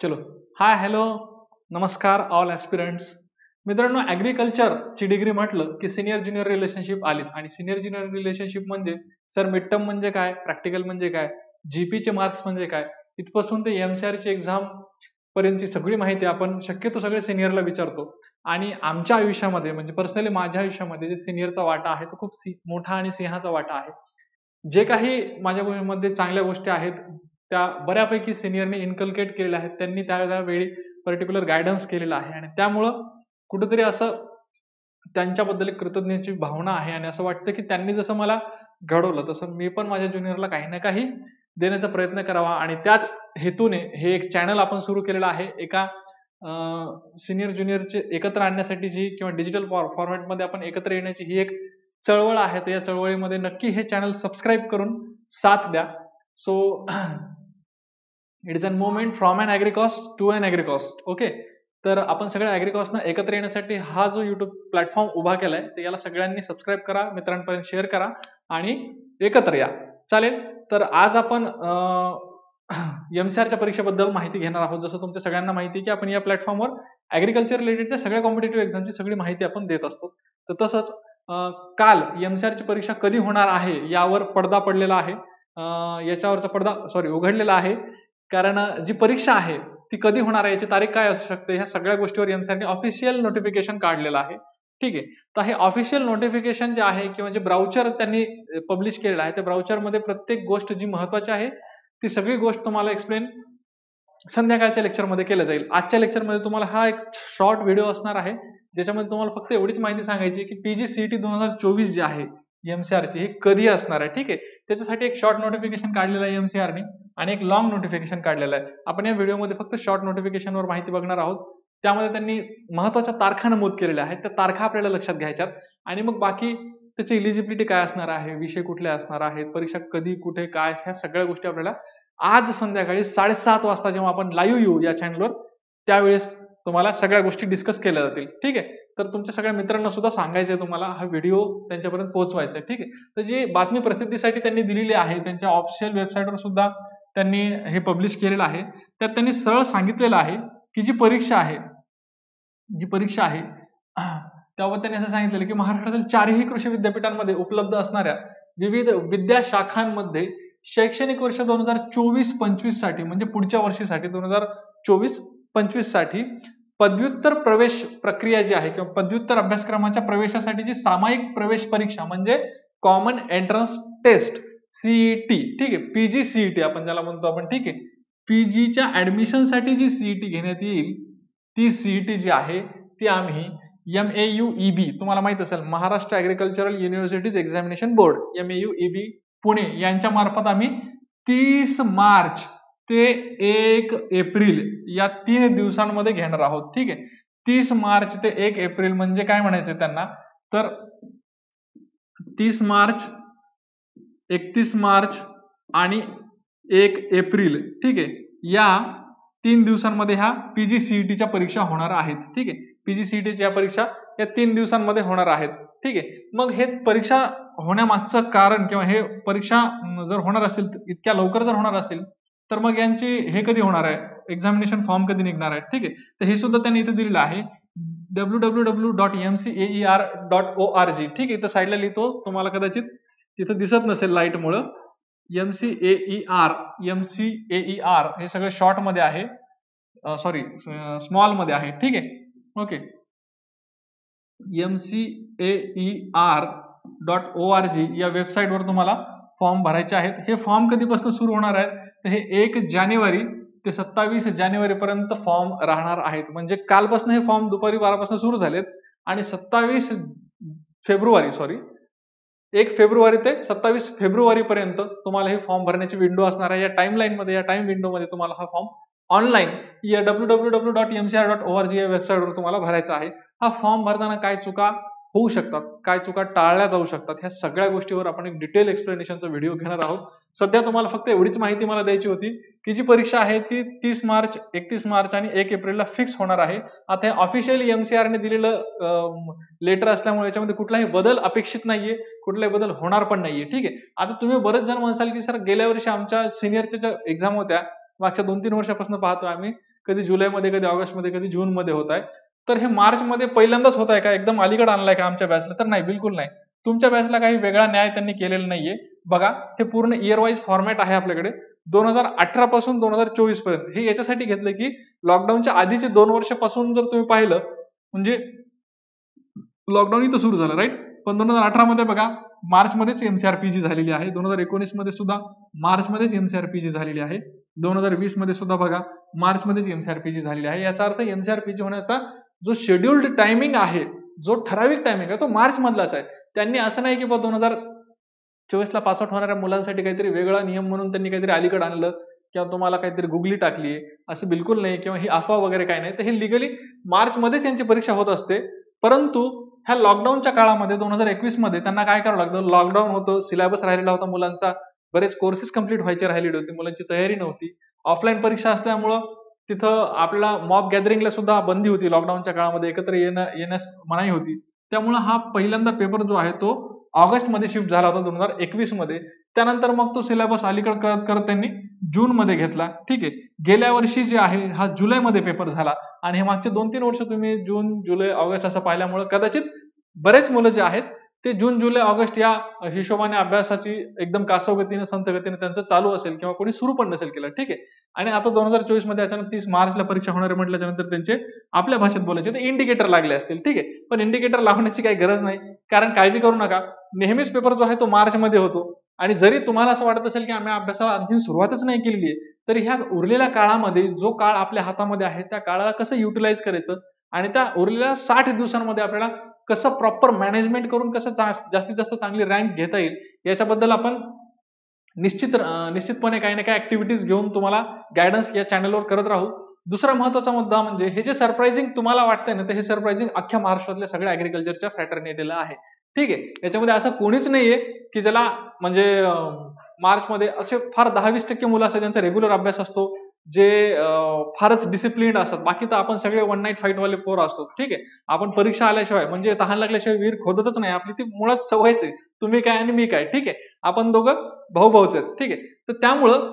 चलो hi hello नमस्कार all aspirants. मित्रांनो, ॲग्रिकल्चरची डिग्री म्हटलं की सिनियर ज्युनियर रिलेशनशिप आलीच. आणि सिनियर ज्युनियर रिलेशनशिप म्हणजे सर मिड टर्म म्हणजे काय, प्रॅक्टिकल म्हणजे काय, जीपीचे मार्क्स म्हणजे काय, इथपासून ते एमसीआरची एक्झाम पर्यंतची सगळी माहिती आपण शक्यतो सगळे सिनियरला विचारतो. आणि आमच्या आयुष्यामध्ये म्हणजे पर्सनली माझ्या आयुष्यामध्ये जे सिनियरचा वाटा आहे तो खूप मोठा आणि सिंहाचा वाटा आहे. जे काही माझ्यामध्ये चांगल्या गोष्टी आहेत त्या बऱ्यापैकी सिनियरने इन्कल्केट केलेल्या आहेत. त्यांनी त्यावेळी पर्टिक्युलर गायडन्स केलेला आहे आणि त्यामुळं कुठेतरी असं त्यांच्याबद्दल एक कृतज्ञतेची भावना आहे आणि असं वाटतं की त्यांनी जसं मला घडवलं तसं मी पण माझ्या ज्युनियरला काही ना काही देण्याचा प्रयत्न करावा. आणि त्याच हेतूने हे एक चॅनल आपण सुरू केलेलं आहे. एका सिनियर ज्युनियरचे एकत्र आणण्यासाठी जी किंवा डिजिटल फॉर्मॅटमध्ये आपण एकत्र येण्याची ही एक चळवळ आहे. तर या चळवळीमध्ये नक्की हे चॅनल सबस्क्राईब करून साथ द्या. So it is a movement from an agricost to an agricost. Okay, तर आपण सगळ्या ॲग्रिकॉस्टना एकत्र येण्यासाठी हा जो युट्यूब प्लॅटफॉर्म उभा केलाय तर याला सगळ्यांनी सबस्क्राईब करा, मित्रांपर्यंत शेअर करा आणि एकत्र या. चालेल, तर आज आपण एमसीआरच्या परीक्षेबद्दल माहिती घेणार आहोत. जसं तुमच्या सगळ्यांना माहिती आहे की आपण या प्लॅटफॉर्मवर ॲग्रिकल्चर रिलेटेडच्या सगळ्या कॉम्पिटेटिव्ह एक्झामची सगळी माहिती आपण देत असतो. तर तसंच काल एमसीआरची परीक्षा कधी होणार आहे यावर पडदा पडलेला आहे. याच्यावरचा पडदा उघडलेला आहे. कारण जी परीक्षा आहे ती कधी होणार आहे, याची तारीख काय असू शकते, ह्या सगळ्या गोष्टीवर एमसीआरने ऑफिशियल नोटिफिकेशन काढलेलं आहे. ठीक आहे, तर हे ऑफिशियल नोटिफिकेशन जे आहे किंवा जे ब्राउचर त्यांनी पब्लिश केलेलं आहे त्या ब्राउचरमध्ये प्रत्येक गोष्ट जी महत्वाची आहे ती सगळी गोष्ट तुम्हाला एक्सप्लेन संध्याकाळच्या लेक्चरमध्ये केलं जाईल. आजच्या लेक्चरमध्ये तुम्हाला हा एक शॉर्ट व्हिडिओ असणार आहे ज्याच्यामध्ये तुम्हाला फक्त एवढीच माहिती सांगायची की पीजीसीईटी 2024 जी आहे एमसीआरची ही कधी असणार आहे. ठीक आहे, त्याच्यासाठी एक शॉर्ट नोटिफिकेशन काढलेलं आहे एमसीआरने आणि एक लॉंग नोटिफिकेशन काढलेलं आहे. आपण या व्हिडिओमध्ये फक्त शॉर्ट नोटिफिकेशनवर माहिती बघणार आहोत. त्यामध्ये त्यांनी महत्वाच्या तारखा नमूद केलेल्या आहेत, त्या तारखा आपल्याला लक्षात घ्यायच्यात. आणि मग बाकी त्याची इलिजिबिलिटी काय असणार आहे, विषय कुठले असणार आहेत, परीक्षा कधी कुठे काय, ह्या सगळ्या गोष्टी आपल्याला आज संध्याकाळी 7:30 वाजता जेव्हा आपण लाईव्ह येऊ या चॅनलवर त्यावेळेस तुम्हाला सगळ्या गोष्टी डिस्कस केल्या जातील. ठीक आहे, तर तुमच्या सगळ्या मित्रांना सुद्धा सांगायचंय तुम्हाला हा व्हिडिओ त्यांच्यापर्यंत पोहोचवायचा आहे. ठीक आहे, तर जी बातमी प्रसिद्धीसाठी त्यांनी दिलेली आहे त्यांच्या ऑफिशियल वेबसाईटवर सुद्धा त्यांनी हे पब्लिश केलेलं आहे. त्यात त्यांनी सरळ सांगितलेलं आहे की जी परीक्षा आहे त्यावर त्यांनी असं सांगितलेलं की महाराष्ट्रातील 4ही कृषी विद्यापीठांमध्ये उपलब्ध असणाऱ्या विविध विद्याशाखांमध्ये शैक्षणिक वर्ष 2024-25 साठी म्हणजे पुढच्या वर्षीसाठी 2024-25 साठी पदव्युत्तर प्रवेश प्रक्रिया जी आहे किंवा पदव्युत्तर अभ्यासक्रमाच्या प्रवेशासाठी जी सामायिक प्रवेश परीक्षा म्हणजे कॉमन एंट्रन्स टेस्ट सीईटी, ठीक आहे, पीजीसीईटी आपण ज्याला म्हणतो आपण. ठीक आहे, पीजीच्या ऍडमिशन साठी जी सीईटी घेण्यात येईल ती सीईटी जी आहे ती आम्ही MAUEB, तुम्हाला माहित असेल Maharashtra agricultural universities examination board, MAUEB Pune यांच्या मार्फत आम्ही 30 मार्च ते 1 एप्रिल या 3 दिवसांमध्ये घेणार आहोत. ठीक आहे, 30 मार्च ते 1 एप्रिल म्हणजे काय म्हणायचं त्यांना, तर 30 मार्च, 31 मार्च आणि 1 एप्रिल, ठीक आहे, या 3 दिवसांमध्ये ह्या पीजीसीईटीच्या परीक्षा होणार आहेत. ठीक आहे, पीजीसीईटीच्या परीक्षा या 3 दिवसांमध्ये होणार आहेत. ठीक आहे, मग हे परीक्षा होण्यामागचं कारण किंवा हे परीक्षा जर होणार असेल इतक्या लवकर जर होणार असेल तर मग यांची हे कधी होणार आहे, एक्झामिनेशन फॉर्म कधी निघणार आहे. ठीक आहे, तर हे सुद्धा त्यांनी इथे दिलेलं आहे www.mcaer.org. ठीक आहे, इथं साईडला लिहितो, तुम्हाला कदाचित तिथं दिसत नसेल लाईट मुळे. MCAER हे सगळं शॉर्ट मध्ये आहे, स्मॉल मध्ये आहे. ठीक आहे, ओके, MCAER.org या वेबसाईटवर तुम्हाला फॉर्म भरायचे आहेत. हे फॉर्म कधीपासून सुरू होणार आहेत तर हे 1 जानेवारी ते 27 जानेवारी पर्यंत फॉर्म राहणार आहेत. म्हणजे कालपासून हे फॉर्म दुपारी 12 पासून सुरू झालेत आणि 1 फेब्रुवारी ते 27 फेब्रुवारी पर्यंत तुम्हाला हे फॉर्म भरण्याची विंडो असणार आहे. या टाइम विंडो मध्ये तुम्हाला हा फॉर्म ऑनलाईन या www.mcr.org या वेबसाईटवर तुम्हाला भरायचा आहे. हा फॉर्म भरताना काय चुका होऊ शकतात, काय चुका टाळल्या जाऊ शकतात, ह्या सगळ्या गोष्टीवर आपण एक डिटेल एक्सप्लेनेशनचा व्हिडिओ घेणार आहोत. सध्या तुम्हाला फक्त एवढीच माहिती मला द्यायची होती की जी परीक्षा आहे ती 30 मार्च, 31 मार्च आणि 1 एप्रिलला फिक्स होणार आहे. आता हे ऑफिशियली एमसीआरने दिलेलं लेटर असल्यामुळे याच्यामध्ये कुठलाही बदल अपेक्षित नाहीये, कुठलाही बदल होणार पण नाहीये. ठीक आहे, आता तुम्ही बरेच जण म्हणसाल की सर गेल्या वर्षी आमच्या सिनियरच्या ज्या एक्झाम होत्या मागच्या 2-3 वर्षापासून पाहतोय आम्ही कधी जुलैमध्ये, कधी ऑगस्टमध्ये, कधी जूनमध्ये होत आहे. तर हे मार्चमध्ये पहिल्यांदाच होत आहे का, एकदम अलीकडे आणलाय का आमच्या बॅचला? तर नाही, बिलकुल नाही. तुमच्या बॅचला काही वेगळा न्याय त्यांनी केलेला नाहीये. बघा, हे पूर्ण इयर वाईज फॉर्मॅट आहे आपल्याकडे 2018 पासून 2024 पर्यंत. हे याच्यासाठी घेतलं की लॉकडाऊनच्या आधीचे 2 वर्षापासून जर तुम्ही पाहिलं, म्हणजे लॉकडाऊन इथं सुरू झालं, राईट? पण 2018 मध्ये बघा मार्च मध्येच एमसीआरपीजी झालेली आहे. 2019 मध्ये सुद्धा मार्च मध्येच एमसीआरपीजी झालेली आहे. 2020 मध्ये सुद्धा बघा मार्च मध्येच एमसीआरपीजी झालेली आहे. याचा अर्थ एमसीआरपीजी होण्याचा जो शेड्युल्ड टायमिंग आहे, जो ठराविक टायमिंग आहे, तो मार्च मधलाच आहे. त्यांनी असं नाही की 2024 ला पासआउट होणाऱ्या मुलांसाठी काहीतरी वेगळा नियम म्हणून त्यांनी काहीतरी अलीकडे आणलं किंवा तुम्हाला काहीतरी गुगली टाकली, असं बिलकुल नाही, किंवा ही अफवा वगैरे काही नाही. तर हे लिगली मार्च मध्येच यांची परीक्षा होत असते. परंतु ह्या लॉकडाऊनच्या काळामध्ये 2021 मध्ये त्यांना काय करावं लागतं, लॉकडाऊन होतं, सिलेबस राहिलेला होता मुलांचा, बरेच कोर्सेस कंप्लीट व्हायचे राहिलेले होते, मुलांची तयारी नव्हती, ऑफलाईन परीक्षा असल्यामुळं तिथं आपल्याला मॉब गॅदरिंगला सुद्धा बंदी होती, लॉकडाऊनच्या काळामध्ये एकत्र येण्यास मनाई होती. त्यामुळे हा पहिल्यांदा पेपर जो आहे तो ऑगस्ट मध्ये शिफ्ट झाला होता 2021 मध्ये. त्यानंतर मग तो सिलेबस अलीकडे करत करत त्यांनी जून मध्ये घेतला. ठीक आहे, गेल्या वर्षी जे आहे हा जुलैमध्ये पेपर झाला आणि हे मागचे 2-3 वर्ष तुम्ही जून, जुलै, ऑगस्ट असं पाहिल्यामुळे कदाचित बरेच मुलं जे आहेत ते जून, जुलै, ऑगस्ट या हिशोबाने अभ्यासाची एकदम कासवगतीने, संथ गतीने त्यांचं चालू असेल किंवा कोणी सुरू पण नसेल केलं. ठीक आहे, आणि आता 2024 मध्ये अचानक 30 मार्चला परीक्षा होणार आहे म्हटल्याच्या नंतर त्यांचे आपल्या भाषेत बोलायचे तर इंडिकेटर लागले असतील. ठीक आहे, पण इंडिकेटर लावण्याची काही गरज नाही, कारण काळजी करू नका, नेहमीच पेपर जो आहे तो मार्च मध्ये होतो. आणि जरी तुम्हाला असं वाटत असेल की आम्ही अभ्यासाला आणखी सुरुवातच नाही केलेली आहे, तरी ह्या उरलेल्या काळामध्ये जो काळ आपल्या हातामध्ये आहे त्या काळाला कसं युटिलाइज करायचं आणि त्या उरलेल्या 60 दिवसांमध्ये आपल्याला कसं प्रॉपर मॅनेजमेंट करून कसं जास्तीत जास्त चांगली रँक घेता येईल, याच्याबद्दल आपण निश्चितपणे काही ना काही ऍक्टिव्हिटीज घेऊन तुम्हाला गायडन्स या चॅनलवर करत राहू. दुसरा महत्वाचा मुद्दा म्हणजे हे जे सरप्राइझिंग तुम्हाला वाटतंय ना, तर हे सरप्राइझिंग अख्ख्या महाराष्ट्रातल्या सगळ्या ऍग्रिकल्चरच्या फ्रॅटर्निटीला आहे. ठीक आहे, याच्यामध्ये असं कोणीच नाहीये की ज्याला म्हणजे मार्च मध्ये असे फार 10-20% मुलं असतात ज्यांचा रेग्युलर अभ्यास असतो, जे फारच डिसिप्लिन्ड असतात. बाकी तर आपण सगळे वन नाईट फाईट वाले पोर असतो. ठीक आहे, आपण परीक्षा आल्याशिवाय म्हणजे तहान लागल्याशिवाय विहीर खोदतच नाही, आपली ती मुळात सवयच आहे. तुम्ही काय आणि मी काय. ठीक आहे, आपण दोघं भाऊच आहेत. ठीक आहे, तर त्यामुळं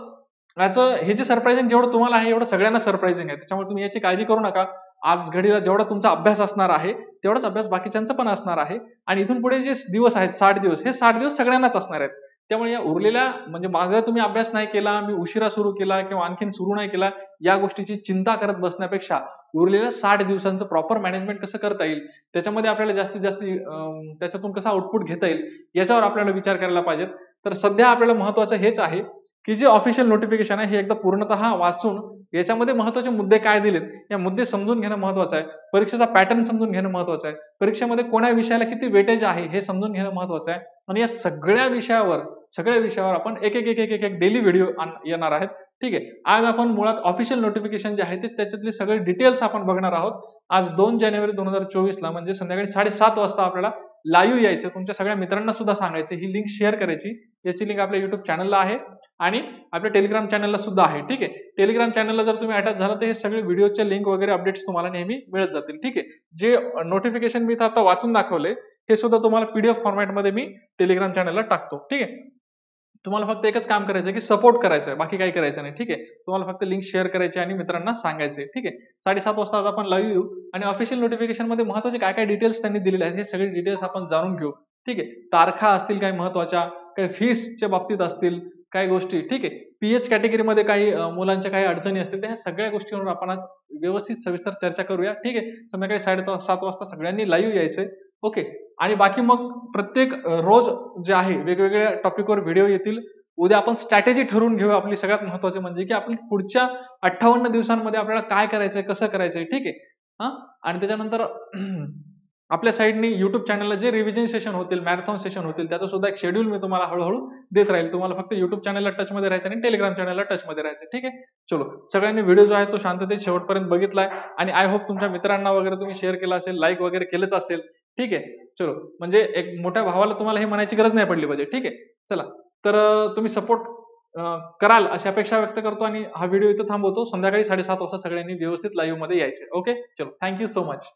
याचं हे जे सरप्राइझिंग जेवढं तुम्हाला आहे एवढं सगळ्यांना सरप्राइझिंग आहे. त्याच्यामुळे तुम्ही याची काळजी करू नका. आज घडीला जेवढा तुमचा अभ्यास असणार आहे तेवढाच अभ्यास बाकीच्यांचा पण असणार आहे. आणि इथून पुढे जे दिवस आहेत 60 दिवस, हे 60 दिवस सगळ्यांनाच असणार आहेत. त्यामुळे या उरलेल्या म्हणजे मागं तुम्ही अभ्यास नाही केला, मी उशिरा सुरू केला किंवा आणखीन सुरू नाही केला, या गोष्टीची चिंता करत बसण्यापेक्षा उरलेल्या 60 दिवसांचं प्रॉपर मॅनेजमेंट कसं करता येईल, त्याच्यामध्ये आपल्याला जास्तीत जास्त त्याच्यातून कसं आउटपुट घेता येईल याच्यावर आपल्याला विचार करायला पाहिजे. तर सध्या आपल्याला महत्वाचं हेच आहे की जे ऑफिशियल नोटिफिकेशन आहे हे एकदा पूर्णतः वाचून याच्यामध्ये महत्वाचे मुद्दे काय दिलेत, या मुद्दे समजून घेणं महत्वाचं आहे. परीक्षेचा पॅटर्न समजून घेणं महत्वाचं आहे. परीक्षेमध्ये कोणत्या विषयाला किती वेटेज आहे हे समजून घेणं महत्वाचं आहे. आणि या सगळ्या विषयावर आपण एक डेली व्हिडिओ येणार आहेत. ठीक आहे, आज आपण मुळात ऑफिशियल नोटिफिकेशन जे आहे ते त्याच्यातले सगळे डिटेल्स आपण बघणार आहोत. आज 2 जानेवारी 2024 ला म्हणजे संध्याकाळी 7:30 वाजता आपल्याला लाईव्ह यायचं, तुमच्या सगळ्या मित्रांना सुद्धा सांगायचं, ही लिंक शेअर करायची. याची लिंक आपल्या युट्यूब चॅनलला आहे आणि आपल्या टेलिग्राम चॅनलला सुद्धा आहे. ठीक आहे, टेलिग्राम चॅनलला जर तुम्ही अटॅच झाला तर हे सगळे व्हिडिओचे लिंक वगैरे अपडेट्स तुम्हाला नेहमी मिळत जातील. ठीक आहे, जे नोटिफिकेशन मी आता वाचून दाखवले हे सुद्धा तुम्हाला पीडीएफ फॉर्मॅटमध्ये मी टेलिग्राम चॅनलला टाकतो. ठीक आहे, तुम्हाला फक्त एकच काम करायचं की सपोर्ट करायचं आहे, बाकी काही करायचं नाही. ठीक आहे, तुम्हाला फक्त लिंक शेअर करायची आणि मित्रांना सांगायचे. ठीक आहे, 7:30 वाजता आज आपण लाईव्ह येऊ आणि ऑफिशियल नोटिफिकेशन मध्ये महत्वाचे काय काय डिटेल्स त्यांनी दिलेले आहेत हे सगळे डिटेल्स आपण जाणून घेऊ. ठीक आहे, तारखा असतील काही महत्वाच्या, काही फीसच्या बाबतीत असतील काही गोष्टी. ठीक आहे, पीएच कॅटेगरीमध्ये काही मुलांच्या काही अडचणी असतील, त्या सगळ्या गोष्टींवर आपण आज व्यवस्थित सविस्तर चर्चा करूया. ठीक आहे, संध्याकाळी 7:30 वाजता सगळ्यांनी लाईव्ह यायचंय. ओके, आणि बाकी मग प्रत्येक रोज जे आहे वेगवेगळ्या टॉपिकवर व्हिडिओ येतील. उद्या आपण स्ट्रॅटेजी ठरवून घेऊ. आपली सगळ्यात महत्वाची म्हणजे की आपण पुढच्या 58 दिवसांमध्ये आपल्याला काय करायचंय, कसं करायचंय. ठीक आहे, आणि त्याच्यानंतर आपल्या साईडनी युट्यूब चॅनलला जे रिव्हिजन सेशन होतील, मॅरेथॉन सेशन होतील, त्याचं सुद्धा एक शेड्यूल मी तुम्हाला हळूहळू देत राहील. तुम्हाला फक्त युट्यूब चॅनलला टच मध्ये राहायचं आणि टेलिग्राम चॅनलला टच मध्ये राहायचं. ठीक आहे, चलो, सगळ्यांनी व्हिडिओ जो आहे तो शांततेत शेवटपर्यंत बघितलाय आणि आय होप तुमच्या मित्रांना वगैरे तुम्ही शेअर केला असेल, लाईक वगैरे केलंच असेल. ठीक आहे, चलो, म्हणजे एक मोठ्या भावाला तुम्हाला हे म्हणायची गरज नाही पडली पाहिजे. ठीक आहे, चला, तर तुम्ही सपोर्ट कराल अशी अपेक्षा व्यक्त करतो आणि हा व्हिडिओ इथं थांबवतो. संध्याकाळी 7:30 वाजता सगळ्यांनी व्यवस्थित लाईव्ह मध्ये यायचे. ओके, चलो, थँक्यू सो मच.